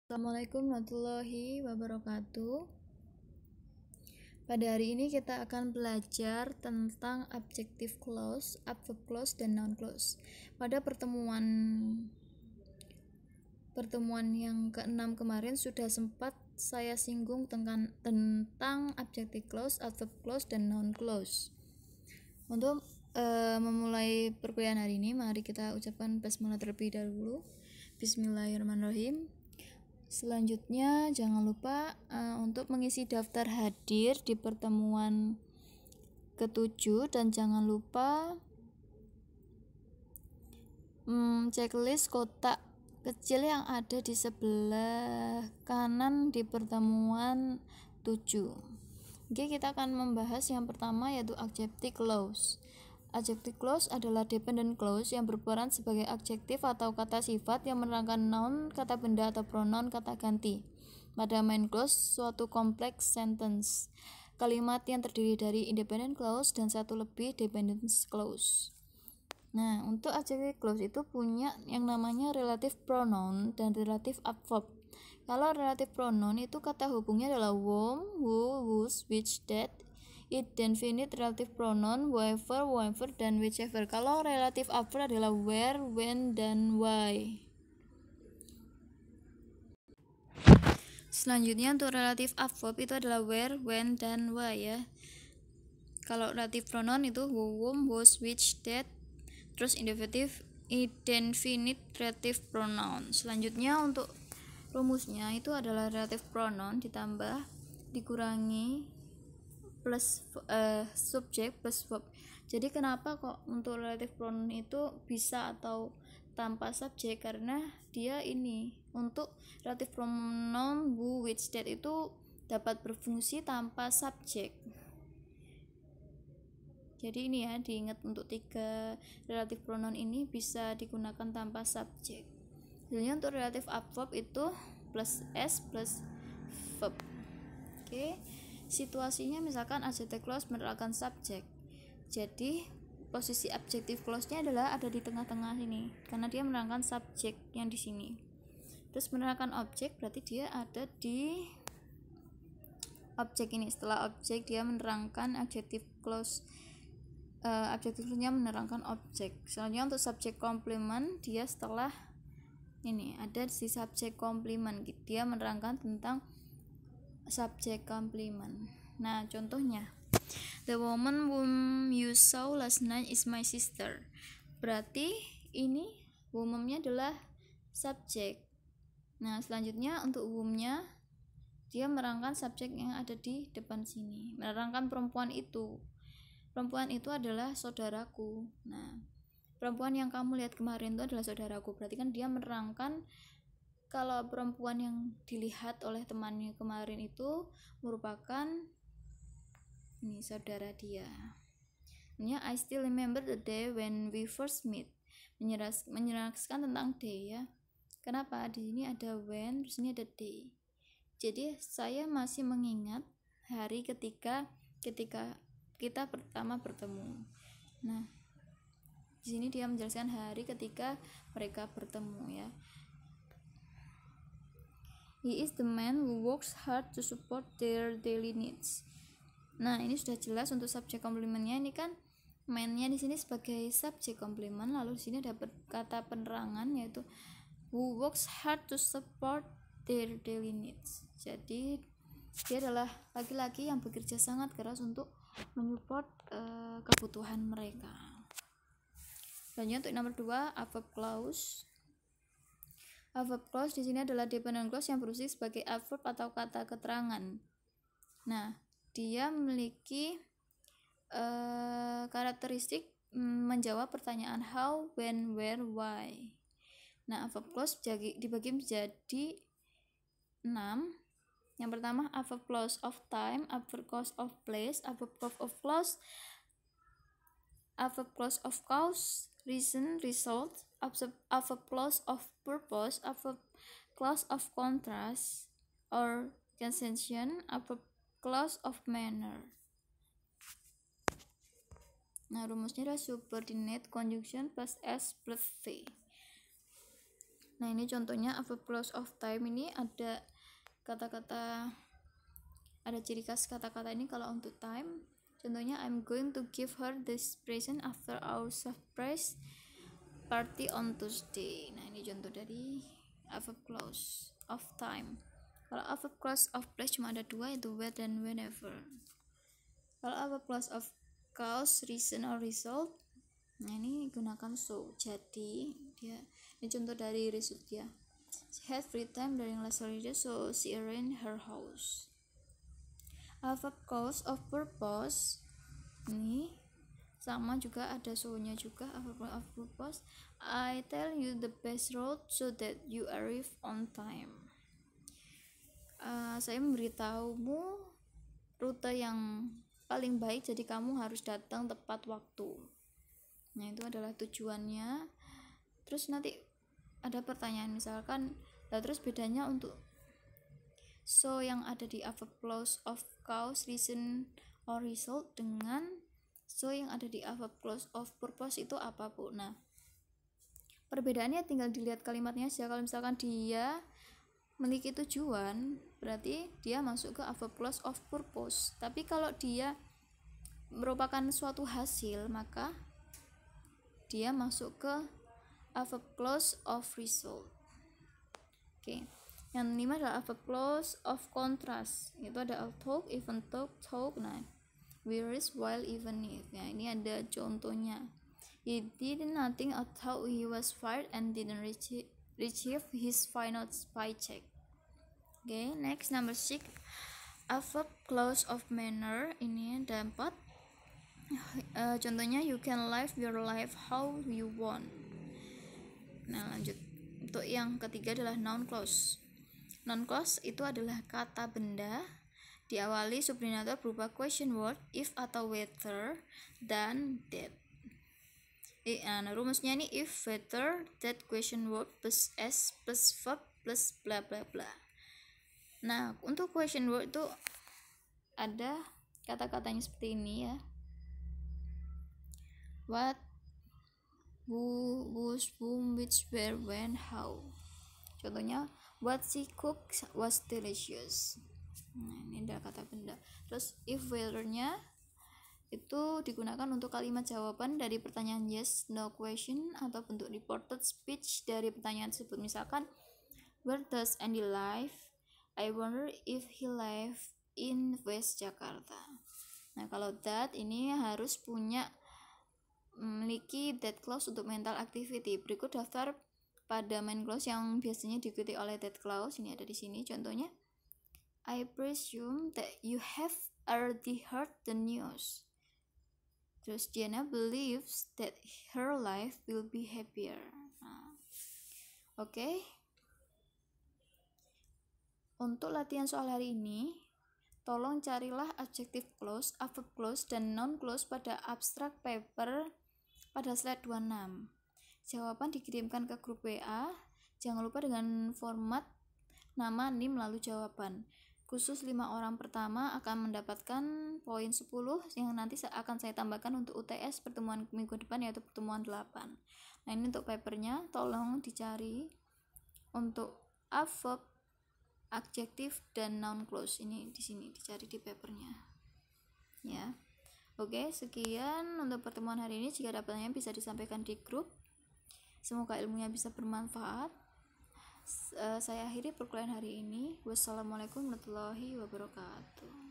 Assalamualaikum warahmatullahi wabarakatuh. Pada hari ini kita akan belajar tentang adjective clause, adverb clause, dan noun clause. Pada pertemuan yang ke-6 kemarin sudah sempat saya singgung tentang adjective clause, adverb clause, dan noun clause. Untuk memulai perkuliahan hari ini, mari kita ucapkan basmalah terlebih dahulu. Bismillahirrahmanirrahim. Selanjutnya jangan lupa untuk mengisi daftar hadir di pertemuan ke-7 dan jangan lupa checklist kotak kecil yang ada di sebelah kanan di pertemuan 7. Oke, kita akan membahas yang pertama yaitu adjective clause. Adjective clause adalah dependent clause yang berperan sebagai adjektif atau kata sifat yang menerangkan noun, kata benda atau pronoun kata ganti. Pada main clause, suatu kompleks sentence. Kalimat yang terdiri dari independent clause dan satu lebih dependent clause. Nah, untuk adjective clause itu punya yang namanya relative pronoun dan relative adverb. Kalau relative pronoun itu kata hubungnya adalah whom, who, whose, which, that, it, dan finite relative pronoun whoever, dan whichever. Kalau relative adverb adalah where, when, dan why. Selanjutnya untuk relative adverb itu adalah where, when, dan why ya. Kalau relative pronoun itu whom, whose, which, that. Terus indefinite relative pronoun. Selanjutnya untuk rumusnya itu adalah relative pronoun ditambah dikurangi plus subjek plus verb. Jadi kenapa kok untuk relative pronoun itu bisa atau tanpa subjek? Karena dia ini untuk relative pronoun who, which, that itu dapat berfungsi tanpa subjek. Jadi ini ya, diingat untuk 3 relative pronoun ini bisa digunakan tanpa subjek. Jadi untuk relative adverb itu plus s plus verb. Oke. Situasinya misalkan adjective clause menerangkan subjek. Jadi posisi adjective clause-nya adalah ada di tengah-tengah sini karena dia menerangkan subjek yang di sini. Terus menerangkan objek berarti dia ada di objek ini. Setelah objek dia menerangkan adjective clause. Adjektifnya menerangkan objek. Selanjutnya untuk subjek komplement dia setelah ini ada si subjek komplement, dia menerangkan tentang subjek komplement. Nah, contohnya the woman whom you saw last night is my sister. Berarti ini whom-nya adalah subjek. Nah, selanjutnya untuk whom-nya dia menerangkan subjek yang ada di depan sini, menerangkan perempuan itu. Perempuan itu adalah saudaraku. Nah, perempuan yang kamu lihat kemarin itu adalah saudaraku. Berarti kan dia menerangkan kalau perempuan yang dilihat oleh temannya kemarin itu merupakan ini saudara dia. Ini I still remember the day when we first meet. Menjelaskan tentang day ya. Kenapa? Di sini ada when, di sini ada day. Jadi saya masih mengingat hari ketika kita pertama bertemu. Nah, di sini dia menjelaskan hari ketika mereka bertemu ya. He is the man who works hard to support their daily needs. Nah, ini sudah jelas untuk subjek komplementnya. Ini kan man-nya di sini sebagai subjek komplement, lalu di sini dapat kata penerangan yaitu who works hard to support their daily needs. Jadi dia adalah laki-laki yang bekerja sangat keras untuk menyupport kebutuhan mereka. Selanjutnya untuk nomor 2 adverb clause. Adverb clause di sini adalah dependent clause yang berfungsi sebagai adverb atau kata keterangan. Nah, dia memiliki karakteristik menjawab pertanyaan how, when, where, why. Nah, adverb clause dibagi menjadi 6. Yang pertama adverb clause of time, adverb clause of place, adverb clause of clause, adverb clause of cause, reason, result, adverb clause of purpose, adverb clause of contrast or conjunction, adverb clause of manner. Nah, rumusnya adalah subordinate conjunction plus S plus V. Nah, ini contohnya a verb clause of time. Ini ada kata-kata, ada ciri khas kata-kata ini kalau untuk time. Contohnya, I'm going to give her this present after our surprise party on Tuesday. Nah, ini contoh dari a verb clause of time. Kalau a verb clause of place cuma ada dua, yaitu where dan whenever. Kalau a verb clause of cause, reason, or result, nah ini gunakan so. Jadi dia ini contoh dari result ya. She had free time during last holiday, so she arranged her house. A verb clause of purpose, ini sama juga ada so-nya juga. A verb clause of purpose, I tell you the best route so that you arrive on time. Saya memberitahumu rute yang paling baik, jadi kamu harus datang tepat waktu. Nah, itu adalah tujuannya. Terus nanti ada pertanyaan, misalkan, lah terus bedanya untuk so yang ada di a verb clause of cause, reason, or result dengan so yang ada di a verb clause of purpose itu apa, Bu? Nah, perbedaannya tinggal dilihat kalimatnya aja. Kalau misalkan dia memiliki tujuan, berarti dia masuk ke a verb clause of purpose. Tapi kalau dia merupakan suatu hasil, maka dia masuk ke a verb clause of result. Oke. Yang kelima adalah a verb clause of contrast. Itu ada talk, even talk, talk. Nah, where is, while, even if. Nah, ini ada contohnya. He did nothing until he was fired and didn't receive his final paycheck. Okay, next number 6. A verb clause of manner. Ini ada 4. Contohnya, you can live your life how you want. Nah, lanjut. Untuk yang ketiga adalah noun clause. Noun clause itu adalah kata benda diawali subordinator berupa question word, if atau whether, dan that. Nah, rumusnya ini if, whether, that, question word plus s plus verb plus bla bla bla. Nah, untuk question word itu ada kata-katanya seperti ini ya. What, who, whose, whom, which, where, when, how. Contohnya, what she cooked was delicious. Nah, ini adalah kata benda. Terus if whether-nya itu digunakan untuk kalimat jawaban dari pertanyaan yes, no question, atau bentuk reported speech dari pertanyaan tersebut. Misalkan, where does Andy live? I wonder if he live in West Jakarta. Nah, kalau that ini harus memiliki that clause untuk mental activity. Berikut daftar pada main clause yang biasanya diikuti oleh that clause. Ini ada di sini contohnya. I presume that you have already heard the news. Terus Diana believes that her life will be happier. Nah, oke. Untuk latihan soal hari ini, tolong carilah adjective clause, verb clause, dan noun clause pada abstract paper pada slide 26. Jawaban dikirimkan ke grup WA. Jangan lupa dengan format nama, NIM, lalu jawaban. Khusus 5 orang pertama akan mendapatkan poin 10 yang nanti akan saya tambahkan untuk UTS pertemuan minggu depan, yaitu pertemuan 8. Nah, ini untuk papernya, tolong dicari untuk verb, adjective, dan noun clause. Ini di sini dicari di papernya. Ya. Oke, sekian untuk pertemuan hari ini. Jika ada pertanyaan bisa disampaikan di grup. Semoga ilmunya bisa bermanfaat. Saya akhiri perkuliahan hari ini. Wassalamualaikum warahmatullahi wabarakatuh.